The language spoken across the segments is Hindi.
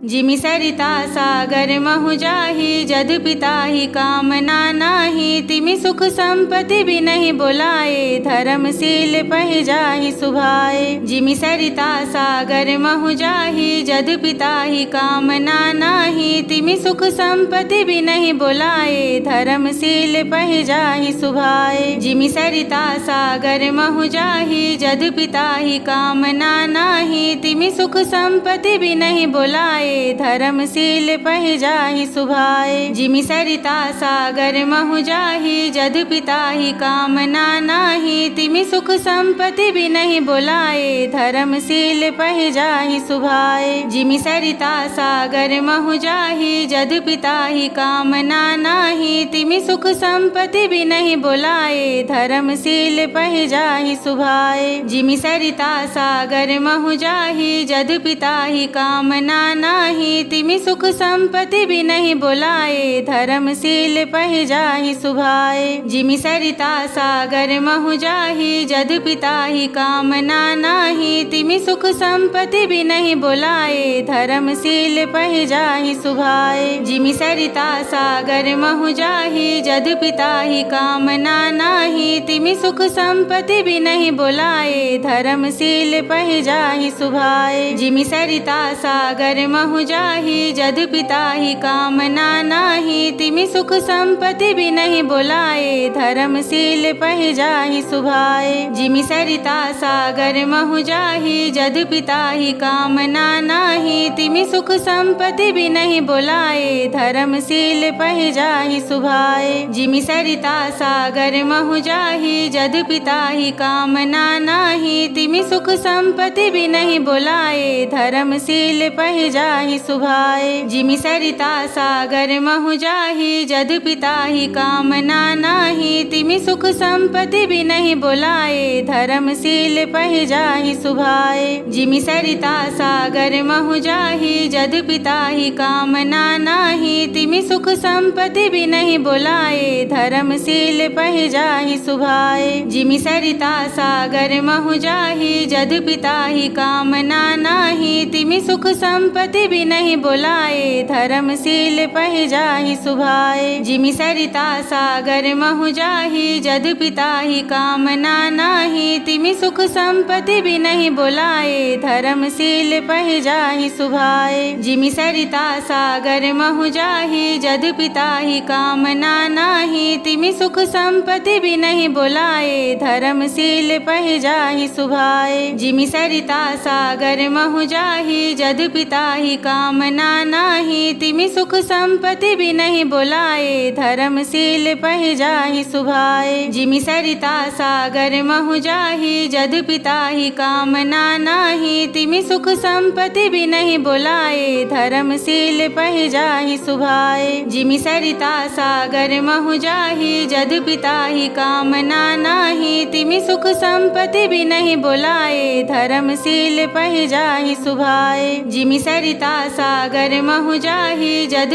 जिमि सरिता सागर महु जाहि, जद पिताहि कामना नाही। तिमि सुख संपत्ति बिनहि बोलाए, धर्मशील पहि जाहि सुभाए। जिमि सरिता सागर महु जाहि, जद पिताहि कामना नाही। तिमि सुख संपत्ति बिनहि बोलाए, धर्मशील पहि जाहि सुभाए। जिमि सरिता सागर महु जाहि, जद पिताहि कामना नाही। तिमि सुख संपत्ति बिनहि बोलाए, धर्मशील पहि जाहि सुभाए। जिमि सरिता सागर महु जाहि, जद पिताहि कामना नाही। तिमि सुख संपत्ति बिनहि बोलाए, धर्मशील पहि जाहि सुभाए। जिमि सरिता सागर महु जाहि, जद पिताहि कामना नाही। तिमि सुख संपत्ति बिनहि बोलाए, धर्मशील पहि जाहि सुभाए। जिमि सरिता सागर महु जाहि, जद पिताहि कामना नाही। तिमि सुख संपत्ति बिनहि बोलाए, धर्मशील पहि जाहि सुभाए। जिमि सरिता सागर महु जाहि, जद पिताहि कामना नाही। तिमि सुख संपत्ति बिनहि बोलाए, धर्मशील पहि जाहि सुभाए। जिमि सरिता सागर महु जाहि, जद पिताहि कामना नाही। तिमि सुख संपत्ति बिनहि बोलाए, धर्मशील पहि जाहि सुभाए। जिमि सरिता सागर महु जाहि, जद पिताहि कामना नाही। तिमि सुख संपत्ति बिनहि बोलाए, धर्मशील पहि जाहि सुभाए। जिमि सरिता सागर महु जाहि, जद पिताहि कामना नाही। तिमि सुख संपत्ति बिनहि बोलाए, धर्मशील पहि जाहि सुभाए। जिमि सरिता सागर महु जाहि, जद पिताहि कामना नाही। तिमि सुख संपत्ति बिनहि बोलाए, धर्मशील पहि जाहि सुभाए। जिमि सरिता सागर महु जाहि, जद पिताहि कामना नाही। तिमि सुख संपत्ति बिनहि बोलाए, धर्मशील पहि जाहि सुभाए। जिमि सरिता सागर महु जाहि, जद पिताहि कामना नाही। तिमि सुख संपत्ति बिनहि बोलाए, धर्मशील पहि जाहि सुभाए। जिमि सरिता सागर महु जाहि, जद पिताहि कामना नाही। तिमि सुख संपत्ति बिनहि बोलाए, धर्मशील पहि जाहि सुभाए। जिमि सरिता सागर महु जाहि, जद पिताहि कामना नाही। तिमि सुख संपत्ति बिनहि बोलाए, धर्मशील पहि जाहि सुभाए। जिमि सरिता सागर महु जाहि, जद पिताहि कामना नाही। तिमि सुख संपत्ति बिनहि बोलाए, धर्मशील पहि जाहि सुभाए। जिमि सरिता सागर महु जाहि, जद पिताहि कामना नाही। तिमि सुख संपत्ति बिनहि बोलाए, धर्मशील पहि जाहि सुभाए। जिमि सरिता सागर महु जाहि, जद पिताहि कामना नाही। तिमि सुख संपत्ति बिनहि बोलाए, धर्मशील पहि जाहि सुभाए। जिमि सरिता सागर महु जाहि, जद पिताहि कामना नाही। तिमि सुख संपत्ति बिनहि बोलाए, धर्मशील पहि जाहि सुभाए। जिमि सरिता सागर महु जाहि, जद पिताहि कामना नाही। तिमि सुख संपत्ति बिनहि बोलाए, धर्मशील पहि जाहि सुभाए। जिमि सरिता सागर महु जाहि, जद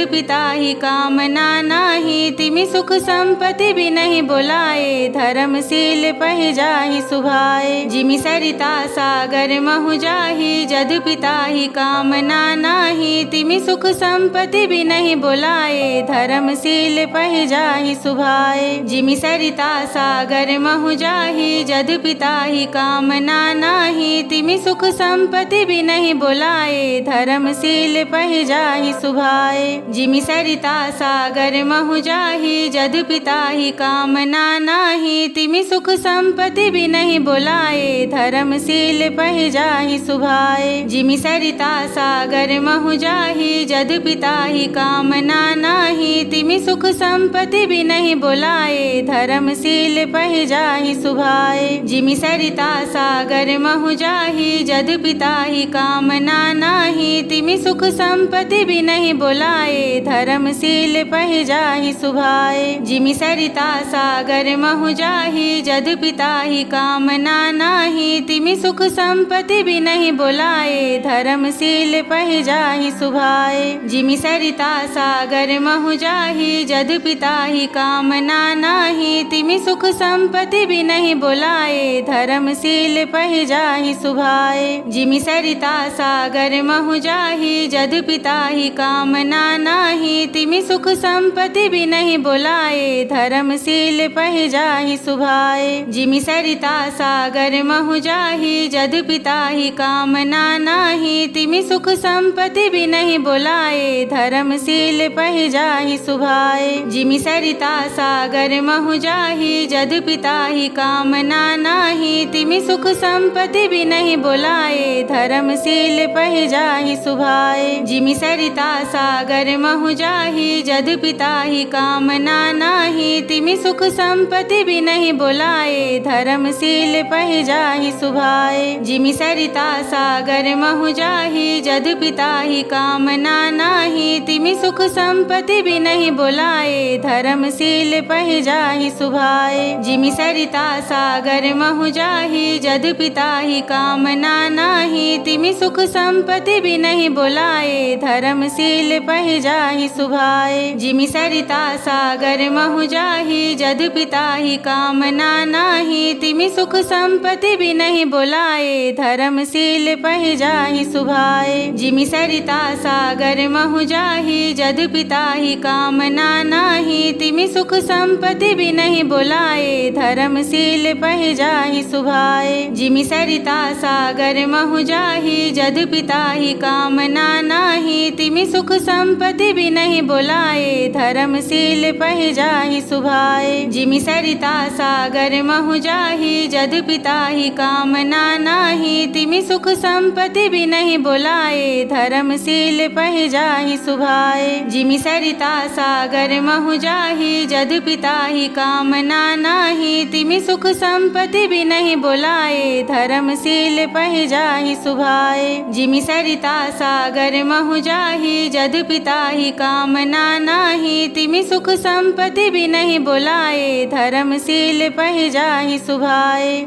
पिताहि कामना नाही। तिमि सुख संपत्ति बिनहि बोलाए, धर्मशील पहि जाहि सुभाए। जिमि सरिता सागर महु जाहि, जद पिताहि कामना नाही। तिमि सुख संपत्ति बिनहि बोलाए, धर्मशील पहि जाहि सुभाए। जिमि सरिता सागर महु जाहि, जद पिताहि कामना नाही। तिमि सुख संपत्ति बिनहि बोलाए, धर्मशील पहि जाहि सुभाए। जिमि सरिता सागर महु जाहि, जद पिताहि कामना नाही। तिमि सुख संपत्ति बिनहि बोलाए, धर्मशील पहि जाहि सुभाए। जिमि सरिता सागर महु जाहि, जद पिताहि कामना नाही। तिमि सुख संपत्ति बिनहि बोलाए, धर्मशील पहि जाहि सुभाए। जिमि सरिता सागर महु जाहि, जद पिताहि कामना नाही। तिमि सुख संपत्ति बिनहि बोलाए, धर्मशील पहि जाहि सुभाए। जिमि सरिता सागर महु जाहि, जद पिताहि कामना नाही। तिमि सुख संपत्ति बिनहि बोलाए, धर्मशील पहि जाहि सुभाए। जिमि सरिता सागर महु जाहि, जाहि जद पिता ही कामना नाही। तिमि सुख संपत्ति बिनहि बोलाए धर्मशील पहि जाहि सुभाए। जिमि सरिता सागर महु जाहि जद पिता ही कामना नाही। तिमि सुख संपत्ति बिनहि बोलाए धर्मशील पहि जाहि सुभाए। जिमि सरिता सागर महु जाहि जद पिता ही कामना नाही। तिमि सुख संपत्ति बिनहि बोलाए धर्मशील पहि जाहि सुभाए। जिमि सरिता सागर महु जाहि जद पिता ही कामना नाही। तिमि सुख संपत्ति बिनहि बोलाए धर्मशील पहि जाहि सुभाए। जिमि सरिता सागर महु जाहि जद पिता ही कामना नाही। तिमि सुख संपत्ति बिनहि बोलाए धर्मशील पहि जाहि सुभाए। जिमि सरिता सागर महु जाहि जद पिता ही कामना नाही। तिमि सुख संपत्ति बिनहि बोलाए धर्मशील पहि जाहि सुभाए। जिमि सरिता सागर महु जाहि जद पिता ही कामना नाही। तिमि सुख संपत्ति बिनहि बोलाए धर्मशील पहि जाहि सुभाए। जिमि सरिता सागर महु जाहि जद पिता ही कामना नाही। तिमि सुख संपत्ति बिनहि बोलाए धर्मशील पहि जाहि सुभाए। जिमि सरिता सागर महु जाहि जद पिता ही कामना नाही। तिमि सुख संपत्ति बिनहि बोलाए धर्मशील पहि जाहि सुभाए। जिमि सरिता सागर महु जाहि जद पिता ही कामना नाही। तिमि सुख संपत्ति बिनहि बोलाए धर्मशील पहि जाहि सुभाए। जिमि सरिता सागर महु जाहि जद पिता ही कामना नाही। तिमि सुख संपत्ति बिनहि बोलाए धर्मशील पहि जाहि सुभाए। जिमि सरिता सागर महु जाहि जद पिता ही कामना नाही। तिमि सुख संपत्ति बिनहि बोलाए धर्मशील पहि जाहि सुभाए।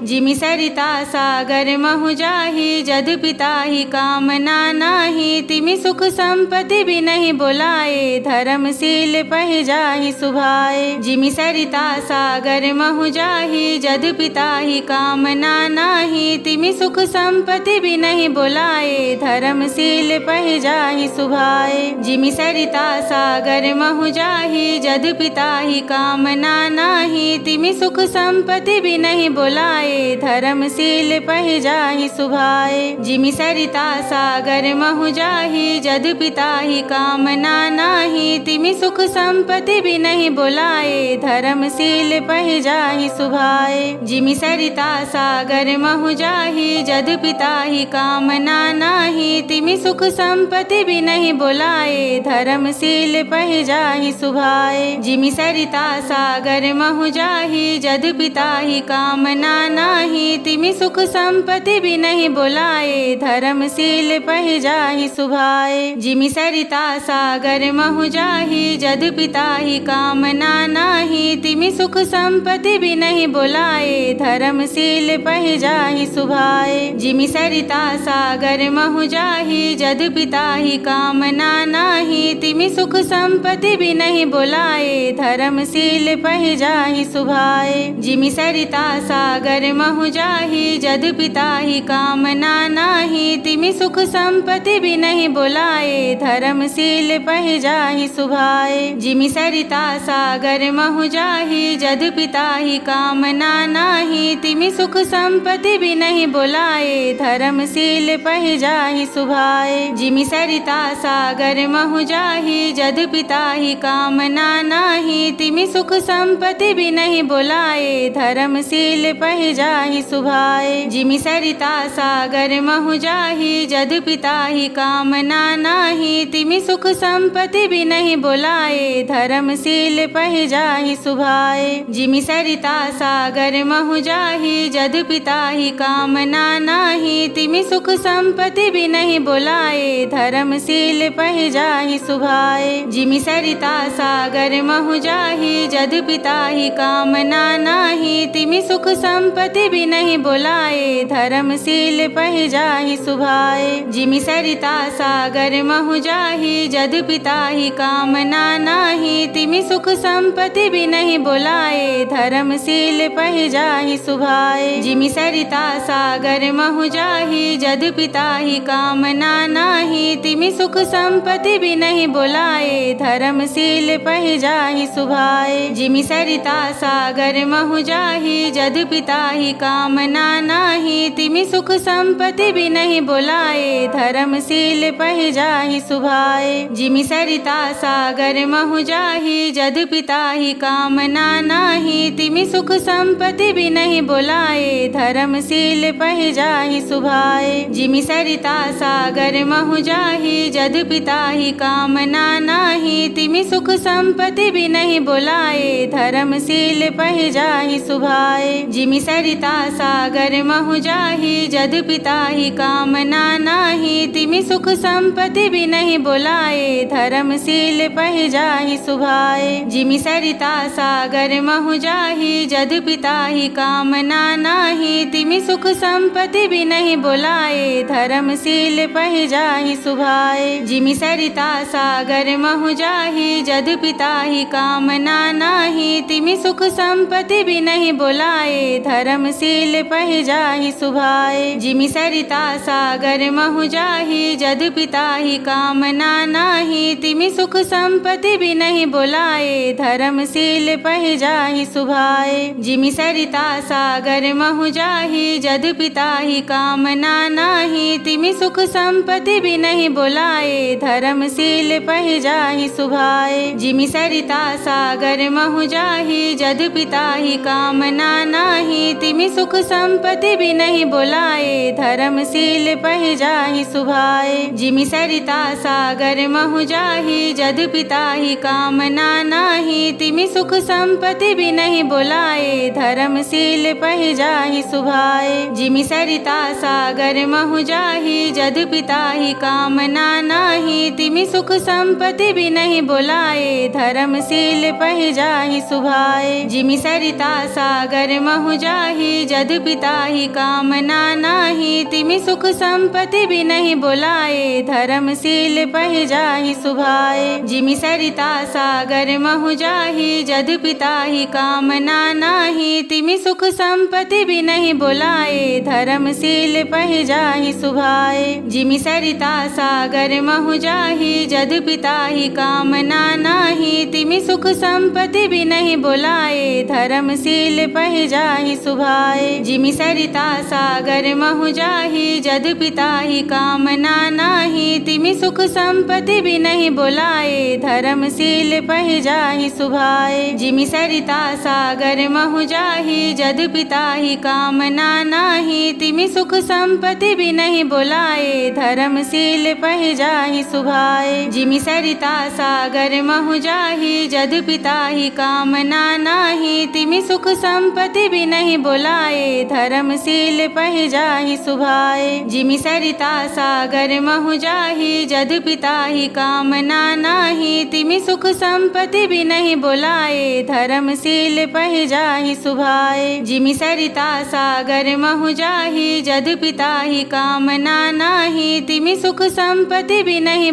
जिमि सरिता सागर महु जाहि जद पिता ही कामना नाही। तिमि सुख संपत्ति बिनहि बोलाए धर्मशील पहि जाहि सुभाए। जिमि सरिता सागर महु जाहि जद पिता ही कामना नाही। तिमि सुख संपत्ति बिनहि बोलाए धर्मशील पहि जाहि सुभाए। जिमि सरिता सागर महु जाहि जद पिता ही कामना नाही। तिमि सुख संपत्ति बिनहि बोलाए धर्मशील पहि जाहि सुभाए। जिमि सरिता सागर महु जाहि जद पिता ही कामना नाही। तिमि सुख संपत्ति बिनहि बोलाए धर्मशील पहि जाहि सुभाए। जिमि सरिता सागर महु जाहि जद पिता ही कामना नाही। तिमि सुख संपत्ति बिनहि बोलाए धर्मशील पहि जाहि सुभाए। जिमि सरिता सागर महु जाहि जद पिता ही कामना नाही। तिमि सुख संपत्ति बिनहि बोलाए धर्मशील पहि जाहि सुभाए। जिमि सरिता सागर महु जाहि जद पिता ही कामना नाही। तिमि सुख संपत्ति बिनहि बोलाए धर्मशील पहि जाहि सुभाए। जिमि सरिता सागर महु जाहि जद पिता ही कामना नाही। तिमि सुख संपत्ति बिनहि बोलाए धर्मशील पहि जाहि सुभाए। जिमि सरिता सागर महु जाहि जद पिता ही कामना नाही। तिमि सुख संपत्ति बिनहि बोलाए धर्मशील पहि जाहि सुभाए। जिमि सरिता सागर महु जाहि जद पिता ही कामना नाही। तिमि सुख संपत्ति बिनहि बोलाए धर्मशील पहि जाहि सुभाए। जिमि सरिता सागर महु जाहि जद पिता ही कामना नाही। तिमि सुख संपत्ति बिनहि बोलाए धर्मशील पहि जाहि सुभाए। जिमि सरिता सागर महु जाहि जद पिता ही कामना नाही। तिमि सुख संपत्ति बिनहि बोलाए धर्मशील पहि जाहि सुभाए। जिमि सरिता सागर महु जाहि जद पिता ही कामना नाही। तिमि सुख संपत्ति बिनहि बोलाए धर्मशील पहि जाहि सुभाए। जिमि सरिता सागर महु जाहि जद पिता ही कामना नाही। तिमि सुख संपत्ति बिनहि बोलाए धर्मशील पहि जाहि सुभाए। जिमि सरिता सागर महु जाहि जद पिता ही कामना नाही। तिमि सुख संपत्ति बिनहि बोलाए धर्मशील पहि जाहि सुभाए। जिमि सरिता सागर महु जाहि जद पिता ही कामना नाही। तिमि सुख संपत्ति भी नहीं बुलाए, धर्मशील पहि जाहि सुभाए। जिमि सरिता सागर महु जाहि, जद पिताहि कामना नाही, तिमि सुख संपत्ति भी नहीं बुलाए, धर्मशील पहि जाहि सुभाए। जिमि सरिता सागर महु जाहि, जद पिताहि कामना नाही, तिमि सुख संपत्ति भी नहीं बुलाए, धर्मशील पहि जाहि सुभाए। जिमि सरिता सागर महु जाहि, जद पिताहि कामना नाही, तिमि सुख संपत्ति भी नहीं बुलाए, धर्मशील पहि जाहि सुभाए। जिमि सरिता सागर महु जाहि, जद पिताहि कामना नाही, तिमि सुख संपत्ति भी नहीं बुलाए, धर्मशील पहि जाहि सुभाए। जिमि सरिता सागर महु जाहि, जद पिताहि कामना नाही, तिमि सुख संपत्ति भी नहीं बुलाए, धर्मशील पहि जाहि सुभाए। जिमि सरिता सागर महु जाहि, जद पिताहि कामना नाही, तिमि सुख संपत्ति भी नहीं बुलाए, धर्मशील पहि जाहि सुभाए। जिमि सरिता सागर महु जाहि, जद पिताहि कामना नाही, तिमि सुख संपत्ति भी नहीं बुलाए, धर्मशील पहि जाहि सुभाए। जिमि सरिता सागर महु जाहि, जद पिताहि कामना नाही, तिमि सुख संपत्ति भी नहीं बुलाए, धर्मशील पहि जाहि सुभाए। जिमि सरिता सागर महु जाहि, जद पिताहि कामना नाही, तिमि सुख संपत्ति भी नहीं बुलाए, धर्मशील पहि जाहि सुभाए। जिमि सरिता सागर महु जाहि, जद पिताहि कामना नाही, तिमि सुख संपत्ति भी नहीं बुलाए, धर्मशील पहि जाहि सुभाए। जिमि सरिता सागर महु जाहि, जद पिताहि कामना नाही, तिमि सुख संपत्ति भी नहीं बुलाए, धर्मशील पहि जाहि सुभाए। जिमि सरिता सागर महु जाहि, जद पिताहि कामना नाही, तिमि सुख संपत्ति भी नहीं बुलाए, धर्मशील पहि जाहि सुभाए। जिमि सरिता सागर महु जाहि, जद पिताहि कामना नाही, तिमि सुख संपत्ति भी नहीं बुलाए, धर्मशील पहि जाहि सुभाए। जिमि सरिता सागर महु जाहि, जद पिताहि कामना नाही, तिमि सुख संपत्ति भी नहीं बुलाए, धर्मशील पहि जाहि सुभाए। जिमि सरिता सागर महु जाहि, जद पिताहि कामना नाही, तिमि सुख संपत्ति भी नहीं बुलाए, धर्मशील पहि जाहि सुभाए। जिमि सरिता सागर महु जाहि, जद पिताहि कामना नाही, तिमि सुख संपत्ति भी नहीं बुलाए, धर्मशील पहि जाहि सुभाए। जिमि सरिता सागर महु जाहि, जद पिताहि कामना नाही, तिमि सुख संपत्ति भी नहीं बुलाए, धर्मशील पहि जाहि सुभाए। जिमि सरिता सागर महु जाहि, जद पिताहि कामना नाही, तिमि सुख संपत्ति भी नहीं बुलाए, धर्मशील पहि जाहि सुभाए। जिमि सरिता सागर महु जाहि, जद पिताहि कामना नाही, तिमि सुख संपत्ति भी नहीं बुलाए,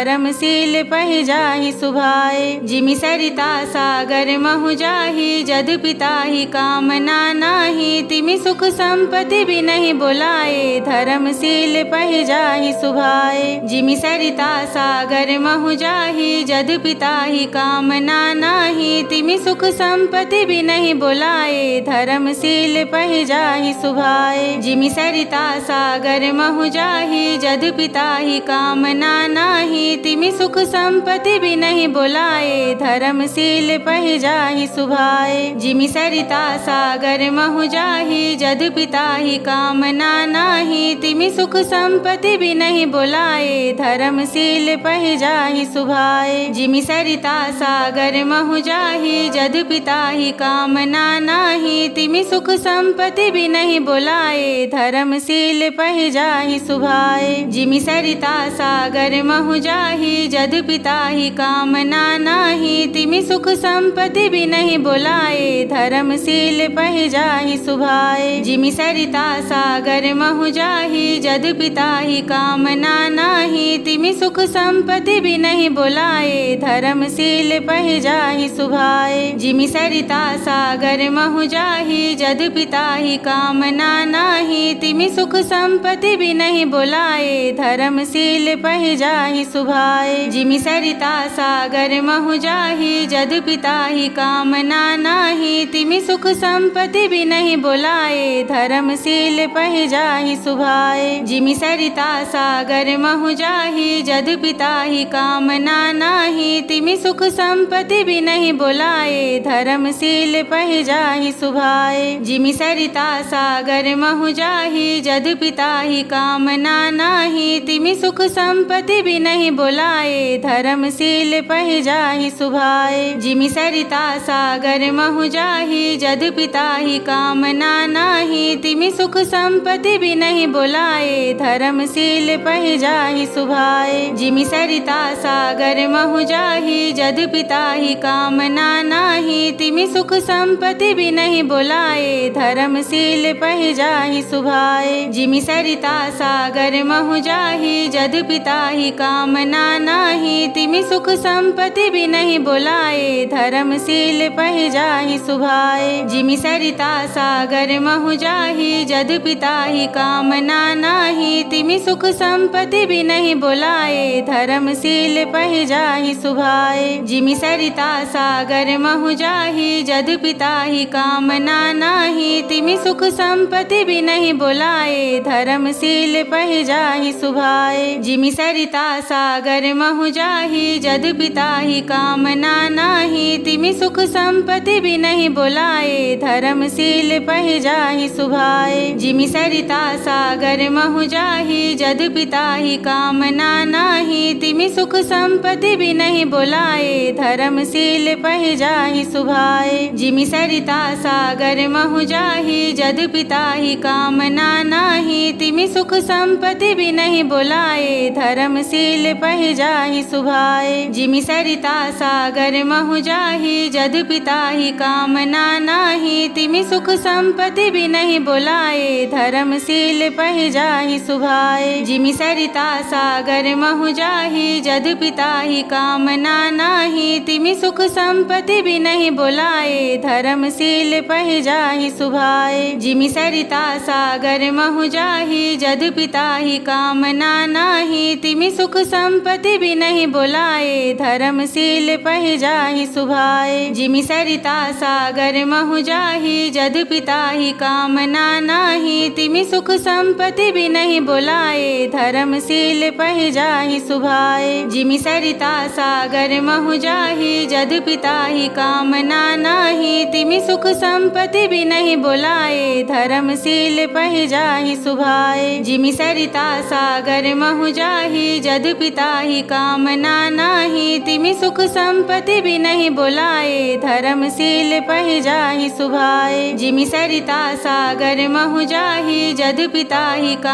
धर्मशील पहि जाहि सुभाए। जिमि सरिता सागर महु जाहि, जद पिताहि कामना नाही, तिमि सुख संपत्ति भी नहीं बुलाए, धर्मशील पहि जाहि सुभाए। जिमि सरिता सागर महु जाहि, जद पिताहि कामना नाही, तिमि सुख संपत्ति भी नहीं बुलाए, धर्मशील पहि जाहि सुभाए। जिमि सरिता सागर महु जाहि, जद पिताहि कामना नाही, तिमि सुख संपत्ति भी नहीं बुलाए, धर्मशील पहि जाहि सुभाए। जिमि सरिता सागर महु जाहि, जद पिताहि कामना नाही, तिमि सुख संपत्ति भी नहीं बुलाए, धर्मशील पहि जाहि सुभाए। जिमि सरिता सागर महु जाहि, जद पिताहि कामना नाही, तिमि सुख संपत्ति भी नहीं बुलाए, धर्मशील पहि जाहि सुभाए। जिमि सरिता सागर महु जाहि, जद पिताहि कामना नाही, तिमि सुख संपत्ति भी नहीं बुलाए, धर्मशील पहि जाहि सुभाए। जिमि सरिता सागर महु जाहि, जद पिताहि कामना नाही, तिमि सुख संपत्ति भी नहीं बुलाए, धर्मशील पहि जाहि सुभाए। जिमि सरिता सागर महु जाहि, जद पिताहि कामना नाही, तिमि सुख संपत्ति भी नहीं बुलाए, धर्मशील पहि जाहि सुभाए। जिमि सरिता सागर महु जाहि जदु पिताहि कामना नाही। तिमि सुख संपत्ति बिनहि बोलाए धर्मशील पहि जाहि सुभाए। जिमि सरिता सागर महु जाहि जदु पिताहि कामना नाही। तिमि सुख संपत्ति बिनहि बोलाए धर्मशील पहि जाहि सुभाए। जिमि सरिता सागर महु जाहि जदु पिताहि कामना नाही। तिमि सुख संपत्ति बिनहि बोलाए धर्मशील पहि जाहि सुभाए। जिमि सरिता सागर महु जाहि जदु पिताहि कामना नाही। तिमि सुख संपत्ति बिनहि बोलाए धर्मशील पहि जाहि सुभाए। जिमि सरिता सागर महु जाहि जदु पिताहि कामना नाही। तिमि सुख संपत्ति बिनहि बोलाए धर्मशील पहि जाहि सुभाए। जिमि सरिता सागर महु जाहि जदु पिताहि कामना नाही। तिमि सुख संपत्ति बिनहि बोलाए धर्मशील पहि जाहि सुभाए। जिमि सरिता सागर महु जाहि जदु पिताहि कामना नाही। तिमि सुख संपत्ति बिनहि बोलाए धर्मशील पहि जाहि सुभाए। जिमि सरिता सागर महु जाहि जदु पिताहि कामना नाही। तिमि सुख संपत्ति बिनहि बोलाए धर्मशील पहि जाहि सुभाए। जिमि सरिता सागर महु जाहि जदु पिताहि कामना नाही। तिमि सुख संपत्ति बिनहि बोलाए धर्मशील पहि जाहि सुभाए। जिमि सरिता सागर महु जाहि जदु पिताहि कामना नाही। तिमि सुख संपत्ति बिनहि बोलाए धर्मशील पहि जाहि सुभाए। जिमि सरिता सागर महु जाहि जदु पिताहि कामना नाही। तिमि सुख संपत्ति बिनहि बोलाए धर्मशील पहि जाहि सुभाए। जिमि सरिता सागर महु जाहि जदु पिताहि कामना नाही। तिमि सुख संपत्ति बिनहि बोलाए धर्मशील पहि जाहि सुभाए। जिमि सरिता सागर महु जाहि जदु पिताहि कामना नाही। तिमि सुख संपत्ति बिनहि बोलाए धर्मशील पहि जाहि सुभाए। जिमि सरिता सागर महु जाहि जदु पिताहि कामना नाही। तिमि सुख संपत्ति बिनहि बोलाए धर्मशील पहि जाहि सुभाए। जिमि सरिता सागर महु जाहि जदु पिताहि कामना नाही। तिमि सुख संपत्ति बिनहि बोलाए धर्मशील पहि जाहि सुभाए। जिमि सरिता सागर महु जाहि जदु पिताहि कामना नाही। तिमि सुख संपत्ति बिनहि बोलाए धर्मशील पहि जाहि सुभाए। जिमि सरिता सागर महु जाहि जदु पिताहि कामना नाही। तिमि सुख संपत्ति बिनहि बोलाए धर्मशील पहि जाहि सुभाए। जिमि सरिता सागर महु जाहि जदु पिताहि कामना नाही। तिमि सुख संपत्ति बिनहि बोलाए धर्मशील पहि जाहि सुभाए। जिमि सरिता सागर महु जाहि जदु पिताहि कामना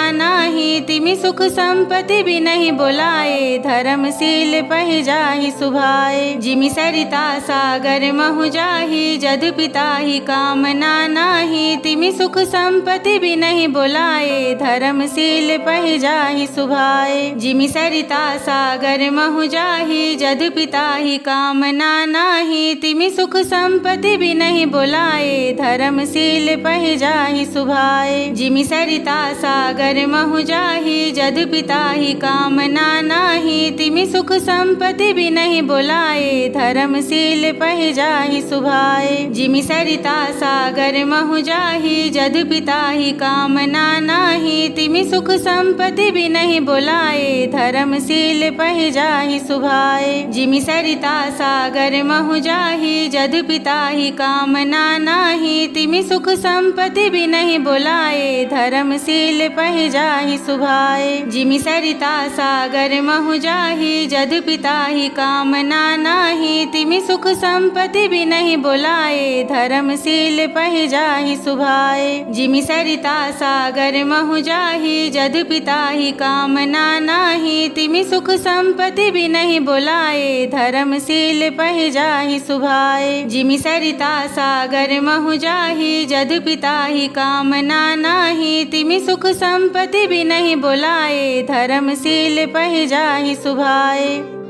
नाही। तिमि सुख संपत्ति बिनहि बोलाए धर्मशील पहि जाहि सुभाए। जिमि सरिता सागर महु जाहि जदु पिताहि कामना नाही। तिमि सुख संपत्ति बिनहि बोलाए धर्मशील पहि जाहि सुभाए। जिमि सरिता सागर महु जाहि जदु पिताहि कामना नाही। तिमि सुख संपत्ति बिनहि बोलाए धर्मशील पहि जाहि सुभाए। जिमि सरिता सागर महु जाहि जदु पिताहि कामना नाही। तिमि सुख संपत्ति बिनहि बोलाए धर्मशील पहि जाहि सुभाए। जिमि सरिता सागर महु जाहि जदु पिताहि कामना नाही। तिमि सुख संपत्ति बिनहि बोलाए धर्मशील पहि जाहि सुभाए। जिमि सरिता सागर महु जाहि जदु पिताहि कामना नाही। तिमि सुख संपत्ति बिनहि बोलाए धर्मशील पहि जाहि सुभाए। जिमि सरिता सागर महु जाहि जदु पिताहि कामना नाही। तिमि सुख संपत्ति बिनहि बोलाए धर्मशील पहि जाहि सुभाए। जिमि सरिता सागर महु जाहि जदु पिताहि कामना नाही। तिमि सुख संपत्ति बिनहि बोलाए धर्मशील पहि जाहि सुभाए।